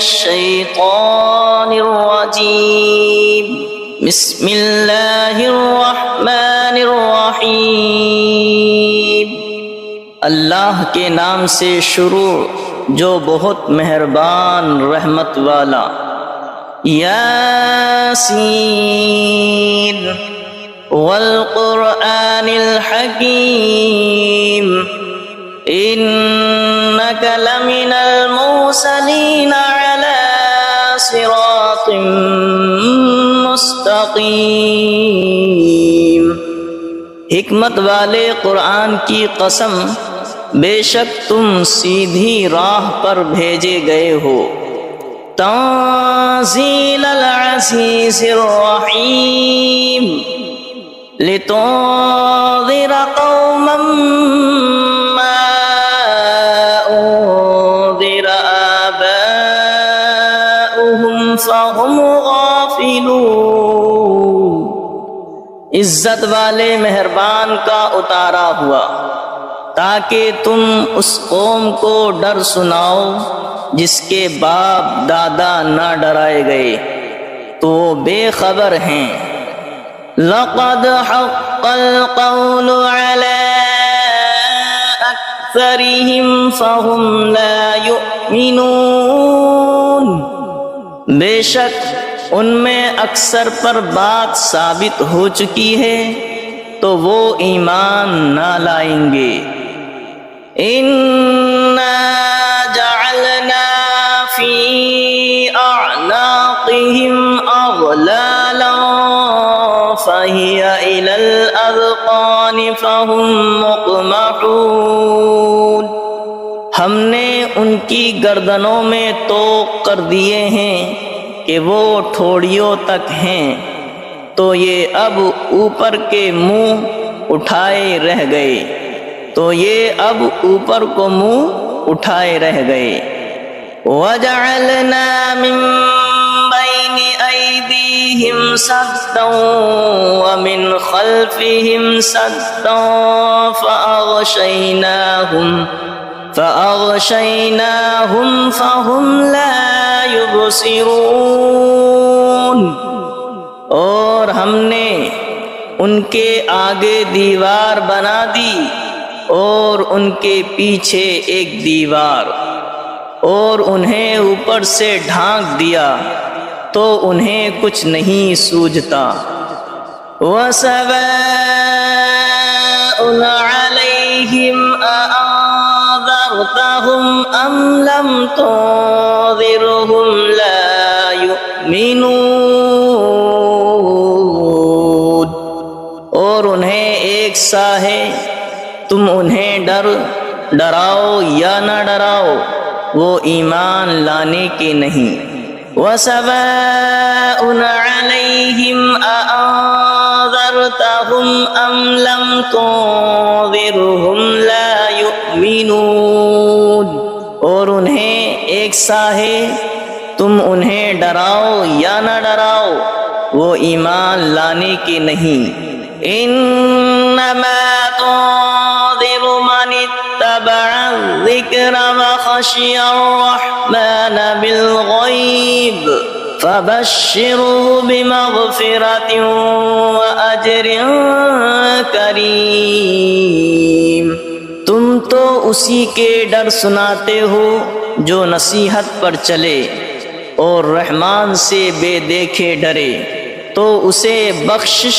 الشیطان الرجیم بسم اللہ الرحمن الرحیم اللہ کے نام سے شروع جو بہت مہربان رحمت والا۔ یاسین والقرآن الحکیم انک لمن المرسلین علی صراط مستقیم۔ حکمت والے قرآن کی قسم، بے شک تم سیدھی راہ پر بھیجے گئے ہو۔ تنزیل العزیز الرحیم لتنذر قوما ما انذر آباؤهم فهم غافلون۔ عزت والے مہربان کا اتارا ہوا تاکہ تم اس قوم کو ڈر سناؤ جس کے باپ دادا نہ ڈرائے گئے تو وہ بے خبر ہیں۔ لقد حق القول على اکثرهم فهم لا يؤمنون۔ بے شک ان میں اکثر پر بات ثابت ہو چکی ہے تو وہ ایمان نہ لائیں گے۔ اِنَّا جَعَلْنَا فِي أَعْنَاقِهِمْ أَغْلَالًا فَهِيَ إِلَى الْأَذْقَانِ فَهُمْ مُقْمَحُونَ۔ ہم نے ان کی گردنوں میں طوق کر دیے ہیں کہ وہ ٹھوڑیوں تک ہیں، تو یہ اب اوپر کے منہ اٹھائے رہ گئے، تو یہ اب اوپر کو منہ اٹھائے رہ گئے۔ وَجَعَلْنَا مِن بَيْنِ أَيْدِيهِمْ سَدًّا وَمِنْ خَلْفِهِمْ سَدًّا فَأَغْشَيْنَاهُمْ فَهُمْ لَا يُبْصِرُونَ۔ اور ہم نے ان کے آگے دیوار بنا دی اور ان کے پیچھے ایک دیوار، اور انہیں اوپر سے ڈھانک دیا تو انہیں کچھ نہیں سوجھتا۔ وَسَوَاءٌ عَلَيْهِمْ أَأَنذَرْتَهُمْ أَمْ لَمْ تُنذِرْهُمْ لَا يُؤْمِنُونَ۔ اور انہیں ایک سا ہے، تم انہیں ڈراؤ یا نہ ڈراؤ، وہ ایمان لانے کے نہیں۔ وَسَوَاءٌ عَلَيْهِمْ أَأَنذَرْتَهُمْ أَمْ لَمْ تُنذِرْهُمْ لَا يُؤْمِنُونَ۔ اور انہیں ایک سا ہے، تم انہیں ڈراؤ یا نہ ڈراؤ، وہ ایمان لانے کے نہیں۔ انما تنذر من اتبع الذکر وخشی الرحمن بالغیب فبشره بمغفرة وأجر کریم۔ تم تو اسی کے ڈر سناتے ہو جو نصیحت پر چلے اور رحمان سے بے دیکھے ڈرے، تو اسے بخشش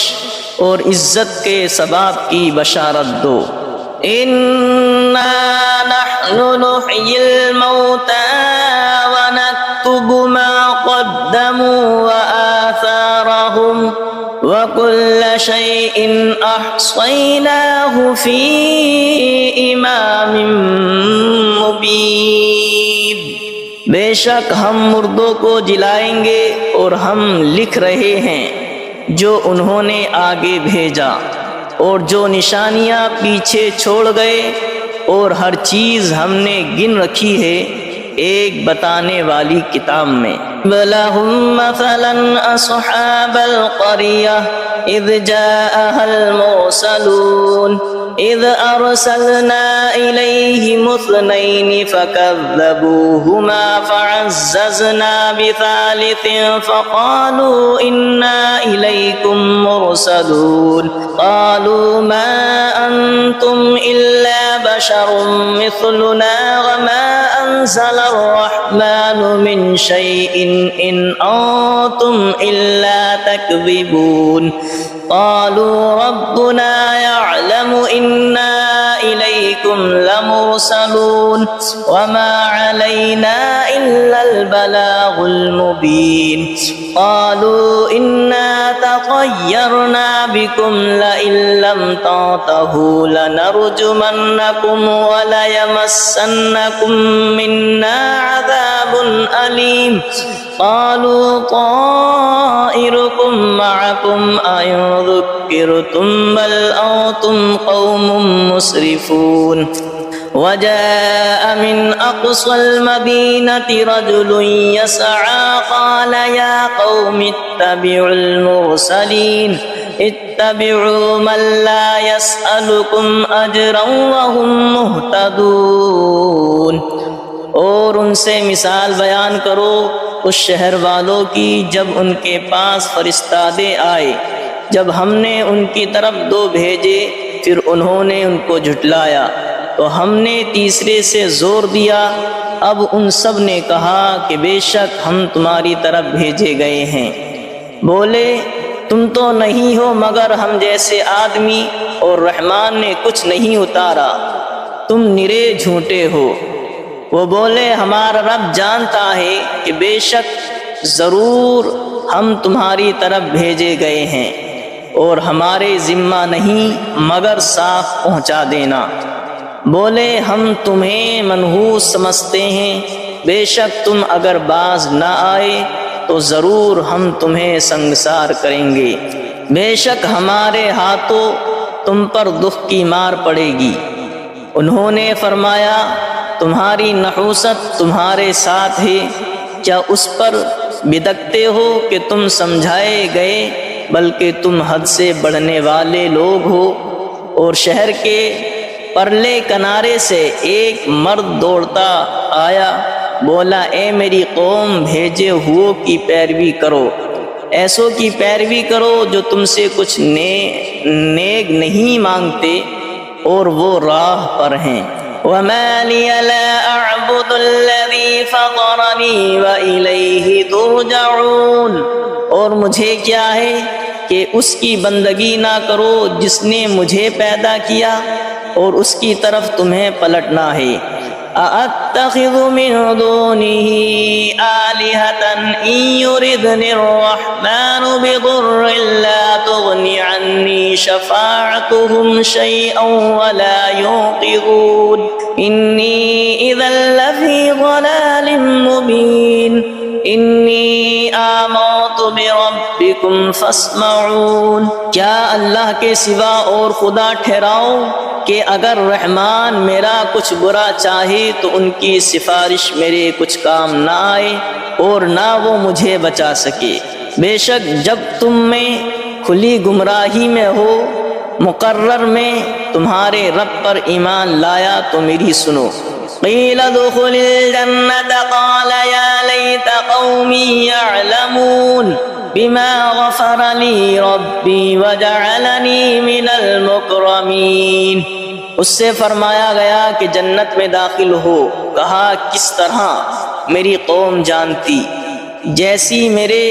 اور عزت کے ثواب کی بشارت دو۔ اِنَّا نَحْنُ نُحْيِي الْمَوْتَى وَنَكْتُبُ مَا قَدَّمُوا وَآثَارَهُمْ وَكُلَّ شَيْءٍ أَحْصَيْنَاهُ فِي إِمَامٍ مُبِينٍ۔ بے شک ہم مردوں کو جلائیں گے اور ہم لکھ رہے ہیں جو انہوں نے آگے بھیجا اور جو نشانیاں پیچھے چھوڑ گئے، اور ہر چیز ہم نے گن رکھی ہے ایک بتانے والی کتاب میں۔ وَلَهُمْ مَثَلًا أَصْحَابَ الْقَرْيَةِ إِذْ جَاءَهَا الْمُرْسَلُونَ إذ أرسلنا إليهم اثنين فكذبوهما فعززنا بثالث فقالوا إنا إليكم مرسلون قالوا ما أنتم إلا بشر مثلنا وما أنزل الرحمن من شيء إن أنتم إلا تكذبون قالوا ربنا يعلم إنا إليكم لمرسلون وما علينا إلا البلاغ المبين قالوا إنا تطيرنا بكم لئن لم تنتهوا لنرجمنكم وليمسنكم منا عذاب أليم قالوا طائركم معكم أئن ذكرتم بل أنتم قوم مسرفون وجاء من أقصى المدينة رجل يسعى قال يا قوم اتبعوا المرسلين اتبعوا من لا يسألكم أجرا وهم مهتدون اور ان سے مثال بیان کرو اس شہر والوں کی جب ان کے پاس فرستادے آئے، جب ہم نے ان کی طرف دو بھیجے پھر انہوں نے ان کو جھٹلایا تو ہم نے تیسرے سے زور دیا۔ اب ان سب نے کہا کہ بے شک ہم تمہاری طرف بھیجے گئے ہیں۔ بولے تم تو نہیں ہو مگر ہم جیسے آدمی اور رحمان نے کچھ نہیں اتارا، تم نرے جھوٹے ہو۔ وہ بولے ہمارا رب جانتا ہے کہ بے شک ضرور ہم تمہاری طرف بھیجے گئے ہیں اور ہمارے ذمہ نہیں مگر صاف پہنچا دینا۔ بولے ہم تمہیں منحوس سمجھتے ہیں، بے شک تم اگر باز نہ آئے تو ضرور ہم تمہیں سنگسار کریں گے، بے شک ہمارے ہاتھوں تم پر دکھ کی مار پڑے گی۔ انہوں نے فرمایا تمہاری نحوست تمہارے ساتھ ہے، کیا اس پر بدکتے ہو کہ تم سمجھائے گئے، بلکہ تم حد سے بڑھنے والے لوگ ہو۔ اور شہر کے پرلے کنارے سے ایک مرد دوڑتا آیا، بولا اے میری قوم بھیجے ہوئوں کی پیروی کرو، ایسوں کی پیروی کرو جو تم سے کچھ نیک نہیں مانگتے اور وہ راہ پر ہیں۔ وَمَا لِيَ لَا أَعْبُدُ الَّذِي فَطَرَنِي وَإِلَيْهِ تُرْجَعُونَ، اور مجھے کیا ہے کہ اس کی بندگی نہ کرو جس نے مجھے پیدا کیا اور اس کی طرف تمہیں پلٹنا ہے۔ أَأَتَّخِذُ مِن دُونِهِ آلِهَةً إِن يُرِدْنِ الرَّحْمَنُ بِضُرٍّ لَّا تُغْنِ عَنِّي شَفَاعَتُهُمْ شَيْئًا وَلَا يُنقِذُونِ إِنِّي إِذًا لَّفِي ضَلَالٍ مُّبِينٍ إِنِّي آمَنتُ بِرَبِّكُمْ فَاسْمَعُونِ، کیا اللہ کے سوا اور خدا ٹھہراؤ کہ اگر رحمان میرا کچھ برا چاہے تو ان کی سفارش میرے کچھ کام نہ آئے اور نہ وہ مجھے بچا سکے۔ بے شک جب تم میں کھلی گمراہی میں ہو مقرر میں تمہارے رب پر ایمان لایا تو میری سنو۔ قیل ادخل الجنة قال یا لیت قومی یعلمون بما غفر لی ربی وجعلنی من المکرمین، اس سے فرمایا گیا کہ جنت میں داخل ہو، کہا کس طرح میری قوم جانتی، جیسی میرے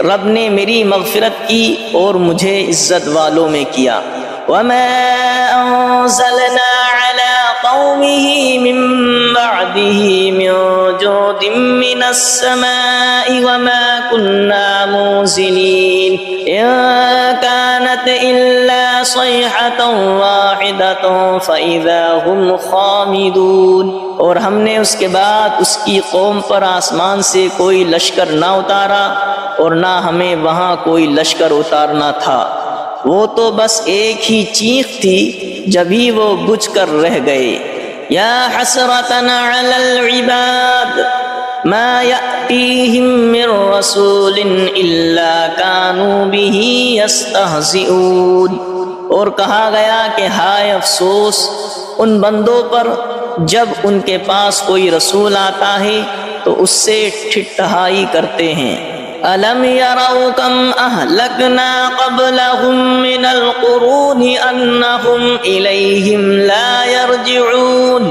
رب نے میری مغفرت کی اور مجھے عزت والوں میں کیا۔ وما انزلنا على قومه من بعده من جود من السماء وما كنا منزلين إن كانت إلا صيحة واحدة فإذا هم خامدون، اور ہم نے اس کے بعد اس کی قوم پر آسمان سے کوئی لشکر نہ اتارا اور نہ ہمیں وہاں کوئی لشکر اتارنا تھا، وہ تو بس ایک ہی چیخ تھی جبھی وہ بجھ کر رہ گئے۔ یا حسرتنا علی العباد ما یأتیہم من رسول الا کانوا به یستہزئون، اور کہا گیا کہ ہائے افسوس ان بندوں پر جب ان کے پاس کوئی رسول آتا ہے تو اس سے ٹھٹھائی کرتے ہیں۔ أَلَمْ يَرَوْا كَمْ أَهْلَكْنَا قَبْلَهُمْ مِنَ الْقُرُونِ أَنَّهُمْ إِلَيْهِمْ لَا يَرْجِعُونَ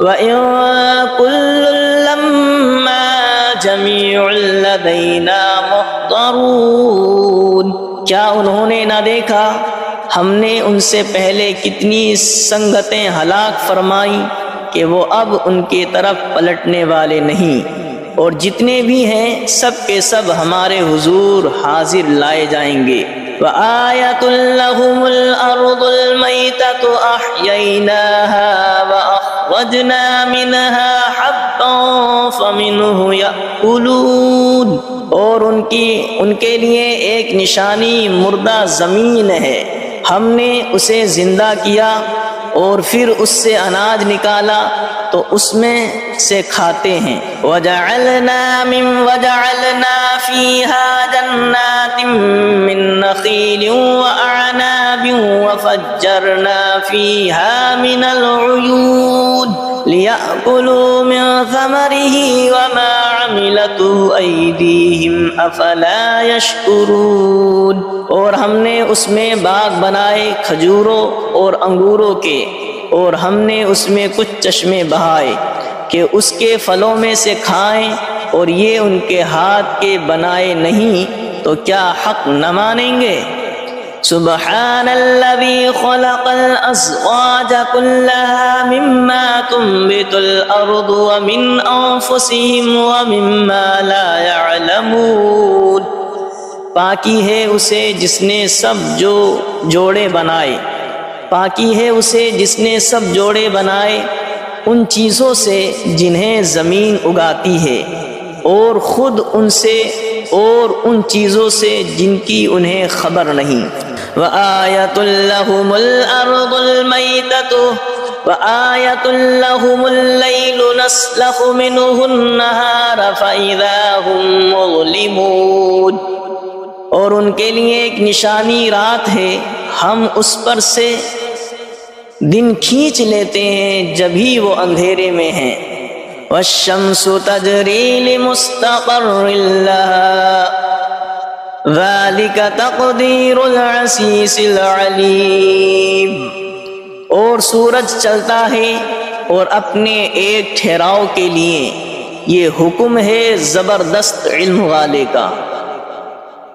وَإِن كُلٌّ لَّمَّا جَمِيعٌ لَّدَيْنَا مُحْضَرُونَ۔ کیا انہوں نے نہ دیکھا ہم نے ان سے پہلے کتنی سنگتیں ہلاک فرمائیں کہ وہ اب ان کی طرف پلٹنے والے نہیں، اور جتنے بھی ہیں سب کے سب ہمارے حضور حاضر لائے جائیں گے۔ وَآيَةٌ لَّهُمُ الْأَرْضُ الْمَيْتَةُ أَحْيَيْنَاهَا وَأَخْرَجْنَا مِنْهَا حَبًّا فَمِنْهُ يَأْكُلُونَ۔ اور ان کے لیے ایک نشانی مردہ زمین ہے، ہم نے اسے زندہ کیا اور پھر اس سے اناج نکالا تو اس میں سے کھاتے ہیں۔ وَجَعَلْنَا فِيهَا جَنَّاتٍ مِّن نَّخِيلٍ وَأَعْنَابٍ وَفَجَّرْنَا فِيهَا مِنَ الْعُيُونِ لِيَأْكُلُوا مِن ثَمَرِهِ وَمَا عَمِلَتْهُ أَيْدِيهِمْ أَفَلَا يَشْكُرُونَ۔ اور ہم نے اس میں باغ بنائے کھجوروں اور انگوروں کے، اور ہم نے اس میں کچھ چشمے بہائے کہ اس کے پھلوں میں سے کھائیں، اور یہ ان کے ہاتھ کے بنائے نہیں تو کیا حق نہ مانیں گے؟ سبحان الذي خلق الأزواج كلها مما تنبت الأرض ومن أنفسهم ومما لا يعلمون۔ پاکی ہے اسے جس نے سب جوڑے بنائے، پاکی ہے اسے جس نے سب جوڑے بنائے ان چیزوں سے جنہیں زمین اگاتی ہے، اور خود ان سے اور ان چیزوں سے جن کی انہیں خبر نہیں۔ وَآيَةٌ لَّهُمُ الْأَرْضُ الْمَيْتَةُ وَآيَةٌ لَّهُمُ اللَّيْلُ نَسْلَخُ مِنْهُ النَّهَارَ فَإِذَا هُمْ مُظْلِمُونَ۔ اور ان کے لیے ایک نشانی رات ہے، ہم اس پر سے دن کھینچ لیتے ہیں جبھی وہ اندھیرے میں ہیں۔ وَالشَّمْسُ تَجْرِي لِمُسْتَقَرٍّ لَّهَا ذَلِكَ تَقْدِيرُ الْعَزِيزِ الْعَلِيمِ۔ اور سورج چلتا ہے اور اپنے ایک ٹھہراؤ کے لیے، یہ حکم ہے زبردست علم والے کا۔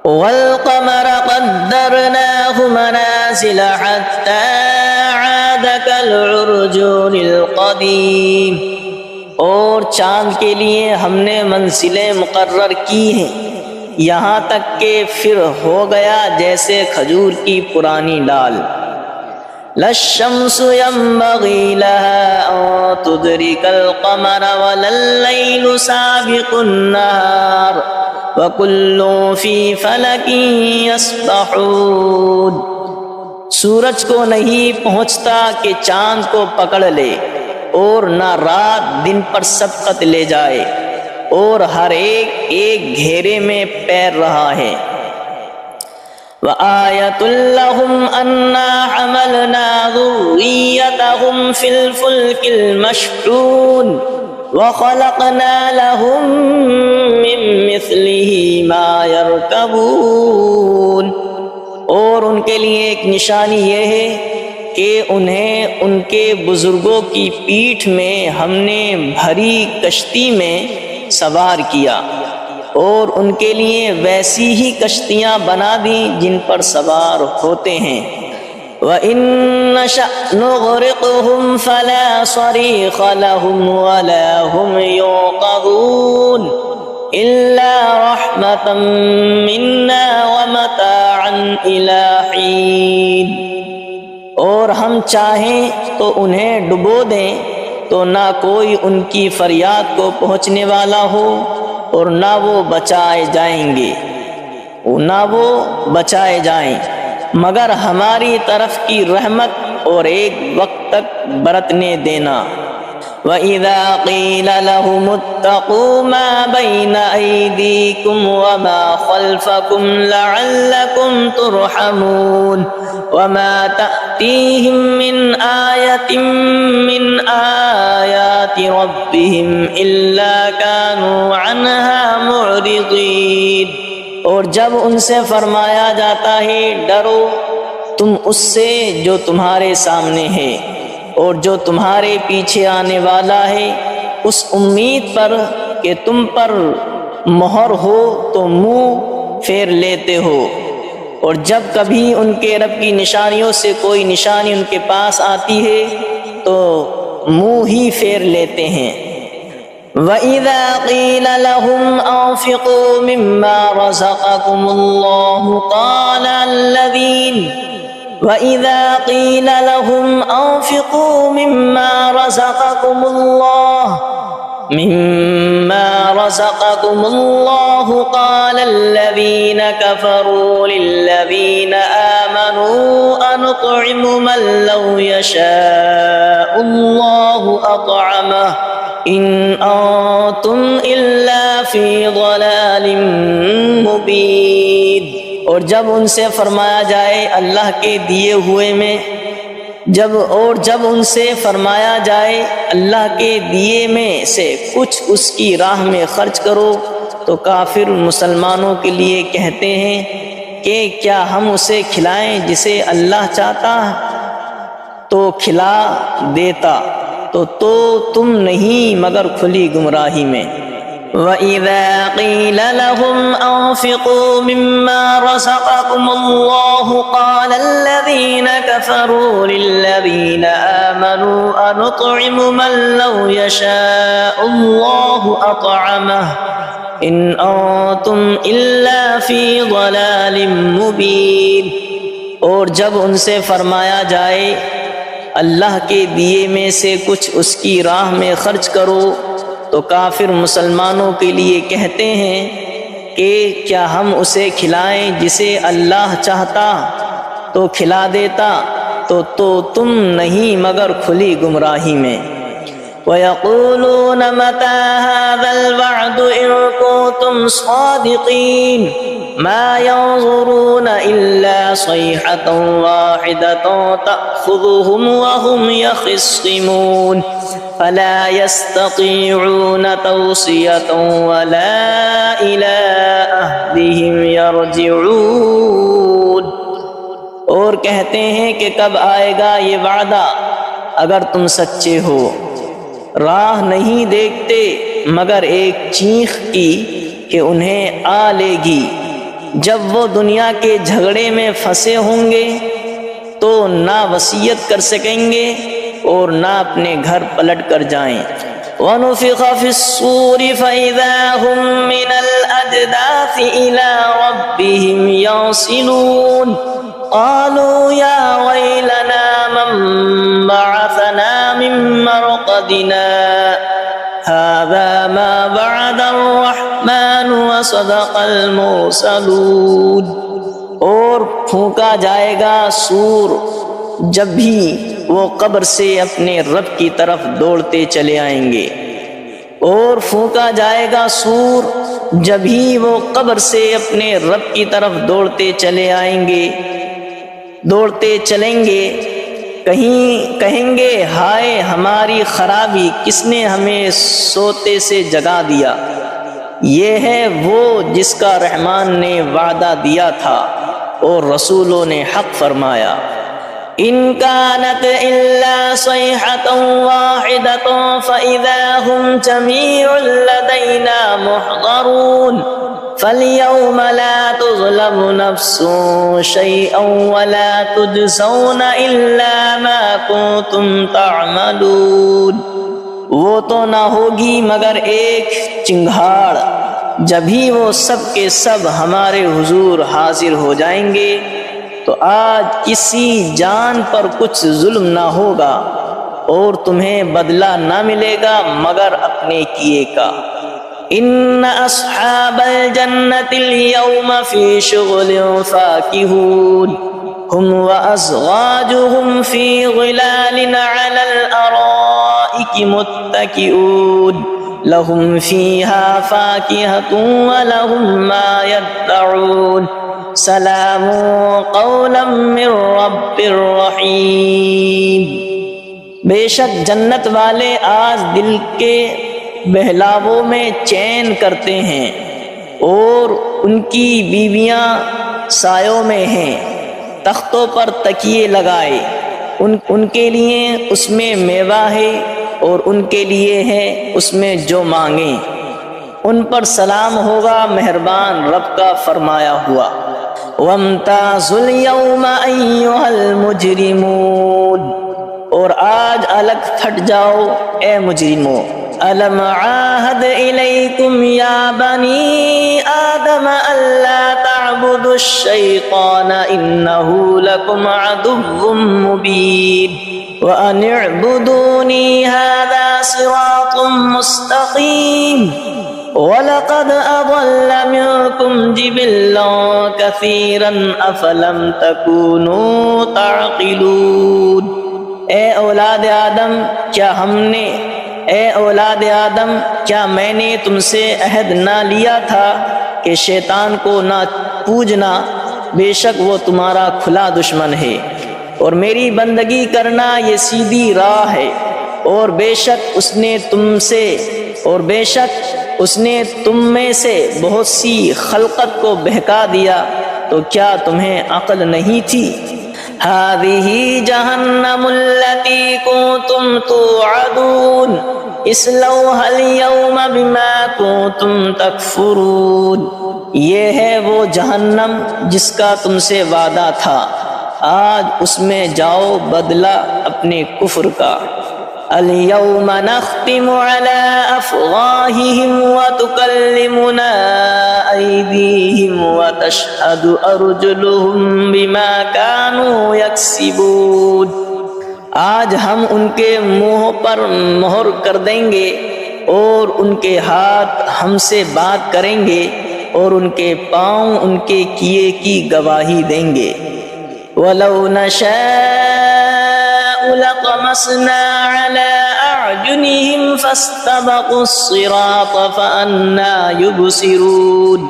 وَالْقَمَرَ قَدَّرْنَاهُ مَنَازِلَ حَتَّى عَادَ كَالْعُرْجُونِ الْقَدِيمِ۔ اور چاند کے لیے ہم نے منزلیں مقرر کی ہیں یہاں تک کہ پھر ہو گیا جیسے کھجور کی پرانی ڈال۔ لَا الشَّمْسُ يَنبَغِي لَهَا أَن تُدْرِكَ الْقَمَرَ وَلَا اللَّيْلُ سَابِقُ النَّهَارِ وَكُلٌّ فِي فَلَكٍ يَسْبَحُونَ۔ سورج کو نہیں پہنچتا کہ چاند کو پکڑ لے، اور نہ رات دن پر سبقت لے جائے، اور ہر ایک گھیرے میں پیر رہا ہے۔ وَآيَةٌ لَّهُمْ أَنَّا حَمَلْنَا ذُرِّيَّتَهُمْ فِي الْفُلْكِ الْمَشْحُونِ وَخَلَقْنَا لَهُم مِّن مِّثْلِهِ مَا يَرْكَبُونَ۔ اور ان کے لیے ایک نشانی یہ ہے کہ انہیں ان کے بزرگوں کی پیٹھ میں ہم نے بھری کشتی میں سوار کیا، اور ان کے لیے ویسی ہی کشتیاں بنا دیں جن پر سوار ہوتے ہیں۔ وَإِن نَّشَأْ نُغْرِقْهُمْ فَلَا صَرِيخَ لَهُمْ وَلَا هُمْ يُنقَذُونَ إِلَّا رَحْمَةً مِّنَّا وَمَتَاعًا إِلَىٰ حِينٍ۔ اور ہم چاہیں تو انہیں ڈبو دیں تو نہ کوئی ان کی فریاد کو پہنچنے والا ہو، اور نہ وہ بچائے جائیں مگر ہماری طرف کی رحمت اور ایک وقت تک برتنے دینا۔ وَإِذَا قِيلَ لَهُمُ اتَّقُوا مَا بَيْنَ أَيْدِيكُمْ وَمَا خَلْفَكُمْ لَعَلَّكُمْ تُرْحَمُونَ وَمَا تَأْتِيهِمْ مِنْ آيَةٍ مِنْ آيَاتِ رَبِّهِمْ إِلَّا كَانُوا عَنْهَا مُعْرِضِينَ۔ اور جب ان سے فرمایا جاتا ہے ڈرو تم اس سے جو تمہارے سامنے ہے اور جو تمہارے پیچھے آنے والا ہے، اس امید پر کہ تم پر مہر ہو تو منہ پھیر لیتے ہو، اور جب کبھی ان کے رب کی نشانیوں سے کوئی نشانی ان کے پاس آتی ہے تو منہ ہی پھیر لیتے ہیں۔ وَإِذَا قِيلَ لَهُمْ أَنفِقُوا مِمَّا رَزَقَكُمُ اللَّهُ وَإِذَا قِيلَ لَهُمْ أَنفِقُوا مِمَّا رَزَقَكُمُ اللَّهُ قَالَ الَّذِينَ كَفَرُوا لِلَّذِينَ آمَنُوا أَنُطْعِمُ مَن لَّوْ يَشَاءُ اللَّهُ أَطْعَمَهُ إِنْ أَنتُمْ إِلَّا فِي ضَلَالٍ مُّبِينٍ۔ اور جب ان سے فرمایا جائے اللہ کے دیے ہوئے میں جب ان سے فرمایا جائے اللہ کے دیے میں سے کچھ اس کی راہ میں خرچ کرو تو کافر مسلمانوں کے لیے کہتے ہیں کہ کیا ہم اسے کھلائیں جسے اللہ چاہتا تو کھلا دیتا، تو تم نہیں مگر کھلی گمراہی میں۔ وَإِذَا قِيلَ لَهُمْ أَنفِقُوا مِمَّا رَزَقَكُمُ اللَّهُ قَالَ الَّذِينَ كَفَرُوا لِلَّذِينَ آمَنُوا أَنُطْعِمُ مَن لَّوْ يَشَاءُ اللَّهُ أَطْعَمَهُ إِنْ أَنتُمْ إِلَّا فِي ضَلَالٍ مُّبِينٍ۔ اور جب ان سے فرمایا جائے اللہ کے دیے میں سے کچھ اس کی راہ میں خرچ کرو تو کافر مسلمانوں کے لیے کہتے ہیں کہ کیا ہم اسے کھلائیں جسے اللہ چاہتا تو کھلا دیتا، تو تم نہیں مگر کھلی گمراہی میں۔ وَيَقُولُونَ مَتَىٰ هَٰذَا الْوَعْدُ إِن كُنتُمْ صَادِقِينَ مَا يَنظُرُونَ إِلَّا صَيْحَةً وَاحِدَةً تَأْخُذُهُمْ وَهُمْ يَخِصِّمُونَ فَلَا يَسْتَطِيعُونَ تَوْصِيَةً وَلَا إِلَىٰ أَهْلِهِمْ يَرْجِعُونَ۔ اور کہتے ہیں کہ کب آئے گا یہ وعدہ اگر تم سچے ہو، راہ نہیں دیکھتے مگر ایک چیخ کی کہ انہیں آ لے گی، جب وہ دنیا کے جھگڑے میں پھنسے ہوں گے تو نہ وصیت کر سکیں گے اور نہ اپنے گھر پلٹ کر جائیں۔ وَنُفِخَ فِي الصُّورِ فَإِذَا هُم مِّنَ الْأَجْدَاثِ إِلَىٰ رَبِّهِمْ يَنسِلُونَ قَالُوا يَا وَيْلَنَا مَن بَعَثَنَا مِن مَّرْقَدِنَا هَٰذَا مَا وَعَدَ الرَّحْمَٰنُ وَصَدَقَ الْمُرْسَلُونَ۔ اور پھونکا جائے گا سور جب بھی وہ قبر سے اپنے رب کی طرف دوڑتے چلے آئیں گے، اور پھونکا جائے گا سور جب ہی وہ قبر سے اپنے رب کی طرف دوڑتے چلیں گے، کہیں گے ہائے ہماری خرابی، کس نے ہمیں سوتے سے جگا دیا۔ یہ ہے وہ جس کا رحمان نے وعدہ دیا تھا اور رسولوں نے حق فرمایا۔ إِن كَانَتْ إِلَّا صَيْحَةً وَاحِدَةً فَإِذَا هُمْ جَمِيعٌ لَّدَيْنَا مُحْضَرُونَ فَالْيَوْمَ لَا تُظْلَمُ نَفْسٌ شَيْئًا وَلَا تُجْزَوْنَ إِلَّا مَا كُنتُمْ تَعْمَلُونَ۔ وہ تو نہ ہوگی مگر ایک چنگھاڑ، جبھی وہ سب کے سب ہمارے حضور حاضر ہو جائیں گے تو آج کسی جان پر کچھ ظلم نہ ہوگا اور تمہیں بدلہ نہ ملے گا مگر اپنے کیے کا۔ ان اصحاب الجنة اليوم في شغل فاكهون هم وازواجهم في ظلال على الارائك الارائك متكئون لهم فيها فاكهة ولهم ما يدعون سلام قولا من رب رحیم۔ بے شک جنت والے آج دل کے بہلاووں میں چین کرتے ہیں، اور ان کی بیویاں سایوں میں ہیں، تختوں پر تکیے لگائے، ان کے لیے اس میں میوہ ہے اور ان کے لیے ہے اس میں جو مانگیں، ان پر سلام ہوگا مہربان رب کا فرمایا ہوا۔ وَامْتَازُوا الْيَوْمَ أَيُّهَا الْمُجْرِمُونَ، اور آج الگ پھٹ جاؤ اے مجرموں۔ أَلَمْ عَاهَدْ إِلَيْكُمْ يَا بَنِي آدَمَ أَلَّا تَعْبُدُوا الشَّيْطَانَ إِنَّهُ لَكُمْ عَدُوٌّ مُّبِينٌ وَأَنِ اعْبُدُونِي هَذَا صِرَاطٌ مُّسْتَقِيمٌ وَلَقَدْ أَضَلَّ مِنكُمْ جِبِلًّا كَثِيرًا أَفَلَمْ تَكُونُوا تَعْقِلُونَ۔ اے اولاد آدم کیا میں نے تم سے عہد نہ لیا تھا کہ شیطان کو نہ پوجنا، بے شک وہ تمہارا کھلا دشمن ہے، اور میری بندگی کرنا یہ سیدھی راہ ہے، اور بے شک اس نے تم میں سے بہت سی خلقت کو بہکا دیا، تو کیا تمہیں عقل نہیں تھی؟ هذه جہنم التي كنتم توعدون اصلوها اليوم بما كنتم تکفرون، یہ ہے وہ جہنم جس کا تم سے وعدہ تھا، آج اس میں جاؤ بدلہ اپنے کفر کا۔ اليوم نختم على أفواههم وتكلمنا أيديهم وتشهد أرجلهم بما كانوا يكسبون، آج ہم ان کے منہ پر مہر کر دیں گے، اور ان کے ہاتھ ہم سے بات کریں گے، اور ان کے پاؤں ان کے کیے کی گواہی دیں گے۔ وَلَوْ نَشَاءُ لَطَمَسْنَا عَلَىٰ أَعْيُنِهِمْ فَاسْتَبَقُوا الصِّرَاطَ فَأَنَّىٰ يُبْصِرُونَ،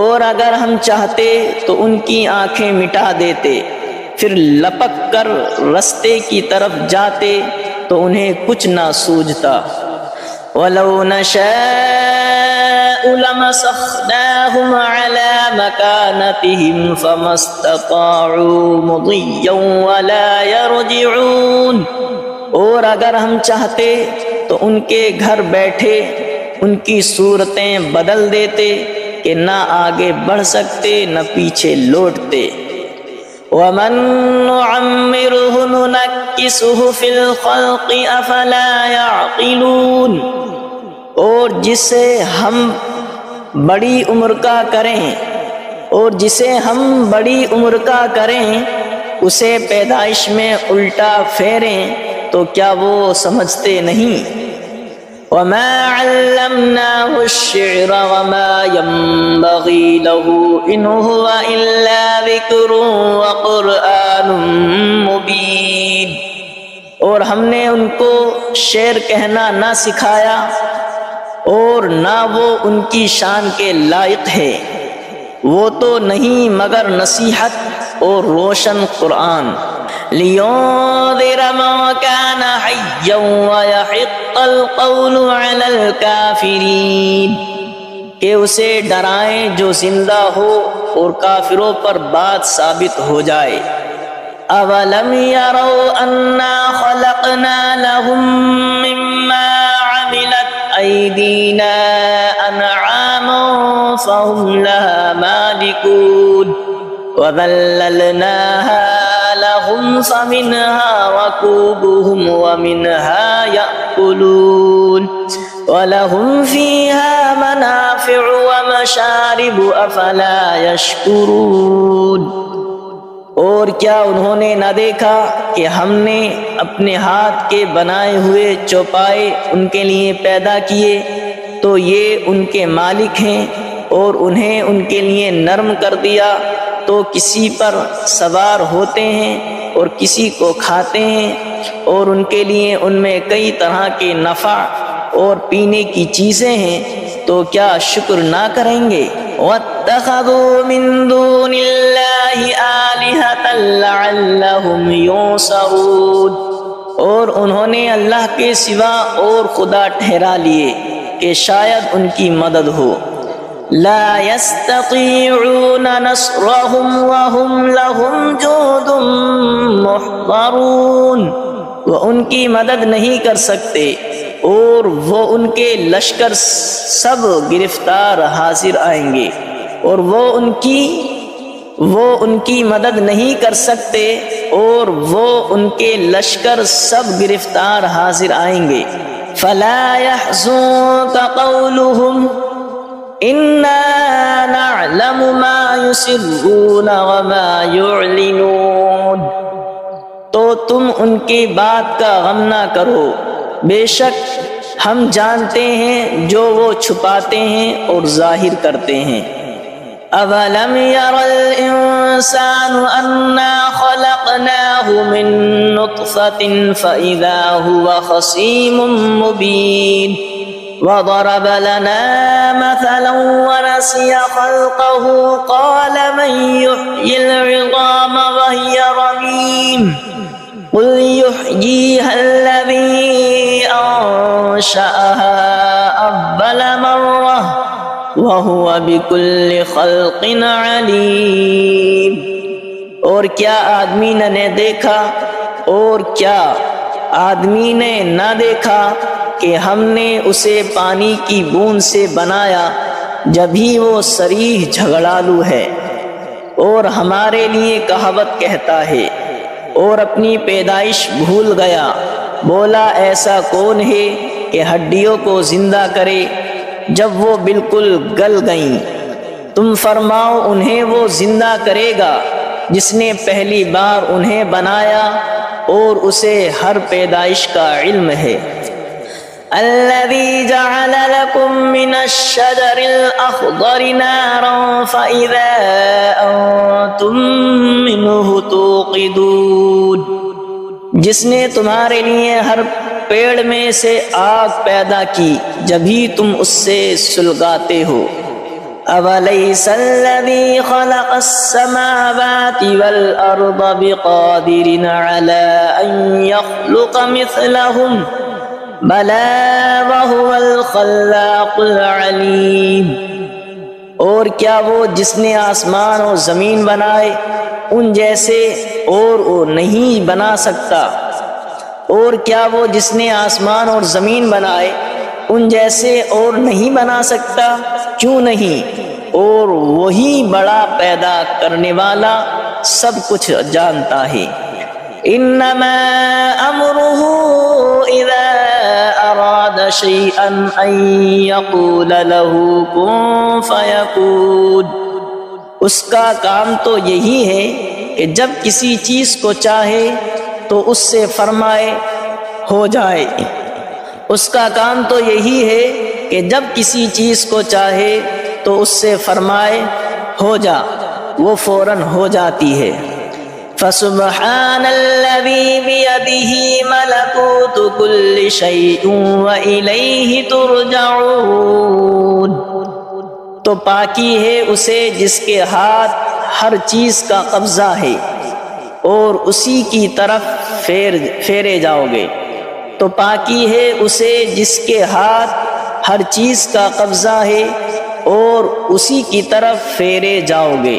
اور اگر ہم چاہتے تو ان کی آنکھیں مٹا دیتے، پھر لپک کر رستے کی طرف جاتے تو انہیں کچھ نہ سوجھتا۔ وَلَوْ نَشَاءُ لَمَسَخْنَاهُمْ عَلَىٰ مَكَانَتِهِمْ فَمَا اسْتَطَاعُوا مُضِيًّا وَلَا يَرْجِعُونَ، اور اگر ہم چاہتے تو ان کے گھر بیٹھے ان کی صورتیں بدل دیتے کہ نہ آگے بڑھ سکتے نہ پیچھے لوٹتے۔ وَمَن نُّعَمِّرْهُ نُنَكِّسْهُ فِي الْخَلْقِ أَفَلَا يَعْقِلُونَ، اور جسے ہم بڑی عمر کا کریں اسے پیدائش میں الٹا پھیریں تو کیا وہ سمجھتے نہیں؟ وَمَا عَلَّمْنَاهُ الشِّعْرَ وَمَا يَنبَغِي لَهُ إِنْ هُوَ إِلَّا ذِكْرٌ وَقُرْآنٌ مُبِينٌ، اور ہم نے ان کو شعر کہنا نہ سکھایا، اور نہ وہ ان کی شان کے لائق ہے، وہ تو نہیں مگر نصیحت اور روشن قرآن۔ لِيُنذِرَ مَن كَانَ حَيًّا وَيَحِقَّ الْقَوْلُ عَلَى الْكَافِرِينَ، کہ اسے ڈرائیں جو زندہ ہو اور کافروں پر بات ثابت ہو جائے۔ أَوَلَمْ يَرَوْا أَنَّا خَلَقْنَا لَهُم مِّمَّا عَمِلَتْ أَيْدِينَا أَنْعَامًا فَهُمْ لَهَا مَالِكُونَ وَذَلَّلْنَاهَا لَهُمْ فَمِنْهَا رَكُوبُهُمْ وَمِنْهَا يَأْكُلُونَ وَلَهُمْ فِيهَا مَنَافِعُ وَمَشَارِبُ أَفَلَا يَشْكُرُونَ۔ اور کیا انہوں نے نہ دیکھا کہ ہم نے اپنے ہاتھ کے بنائے ہوئے چوپائے ان کے لیے پیدا کیے، تو یہ ان کے مالک ہیں، اور انہیں ان کے لیے نرم کر دیا تو کسی پر سوار ہوتے ہیں اور کسی کو کھاتے ہیں، اور ان کے لیے ان میں کئی طرح کے نفع اور پینے کی چیزیں ہیں، تو کیا شکر نہ کریں گے؟ وَاتَّخَذُوا مِن دُونِ اللَّهِ آلِهَةً لَعَلَّهُمْ يُنصَرُونَ، اور انہوں نے اللہ کے سوا اور خدا ٹھہرا لیے کہ شاید ان کی مدد ہو۔ لا يستطيعون نصرهم وهم لهم جند محضرون، وہ ان کی مدد نہیں کر سکتے اور وہ ان کے لشکر سب گرفتار حاضر آئیں گے، اور وہ ان کی مدد نہیں کر سکتے اور وہ ان کے لشکر سب گرفتار حاضر آئیں گے۔ فلا يحزنك قولهم انا نعلم ما يسرون وما يعلنون، تو تم ان کی بات کا غم نہ کرو، بے شک ہم جانتے ہیں جو وہ چھپاتے ہیں اور ظاہر کرتے ہیں۔ اولم ير الانسان انا خلقناه من نطفة فاذا هو خصيم مبين، وضرب لنا مثلا ونسي خلقه قال من يحيي العظام وهي رميم قل يحييها الذي أنشأها أول مرة وهو بكل خلق عليم، اور کیا آدمی نے دیکھا اور کیا آدمی نے نہ دیکھا کہ ہم نے اسے پانی کی بوند سے بنایا جبھی وہ صریح جھگڑالو ہے، اور ہمارے لیے کہاوت کہتا ہے اور اپنی پیدائش بھول گیا، بولا ایسا کون ہے کہ ہڈیوں کو زندہ کرے جب وہ بالکل گل گئیں؟ تم فرماؤ انہیں وہ زندہ کرے گا جس نے پہلی بار انہیں بنایا اور اسے ہر پیدائش کا علم ہے۔ الذي جعل لكم من الشجر الأخضر نارا فإذا أنتم منه توقدون، جس نے تمہارے لیے ہر پیڑ میں سے آگ پیدا کی جبھی تم اس سے سلگاتے ہو۔ أَوَلَيْسَ الَّذِي خَلَقَ السَّمَاوَاتِ وَالْأَرْضَ بِقَادِرٍ عَلَىٰ أَن يَخْلُقَ مِثْلَهُمْ بَلَىٰ وَهُوَ الْخَلَّاقُ الْعَلِيمُ، اور کیا وہ جس نے آسمان اور زمین بنائے ان جیسے اور وہ نہیں بنا سکتا؟ اور کیا وہ جس نے آسمان اور زمین بنائے ان جیسے اور نہیں بنا سکتا؟ کیوں نہیں، اور وہی بڑا پیدا کرنے والا سب کچھ جانتا ہے۔ انما امره اذا اراد شيئا ان يقول له كن فيكون، اس کا کام تو یہی ہے کہ جب کسی چیز کو چاہے تو اس سے فرمائے ہو جائے۔ اس کا کام تو یہی ہے کہ جب کسی چیز کو چاہے تو اس سے فرمائے ہو جا، وہ فوراً ہو جاتی ہے۔ فسبحان الذي بيده ملكوت كل شيء وإليه ترجعون، تو پاکی ہے اسے جس کے ہاتھ ہر چیز کا قبضہ ہے اور اسی کی طرف پھیرے جاؤ گے۔ تو پاکی ہے اسے جس کے ہاتھ ہر چیز کا قبضہ ہے اور اسی کی طرف پھیرے جاؤ گے۔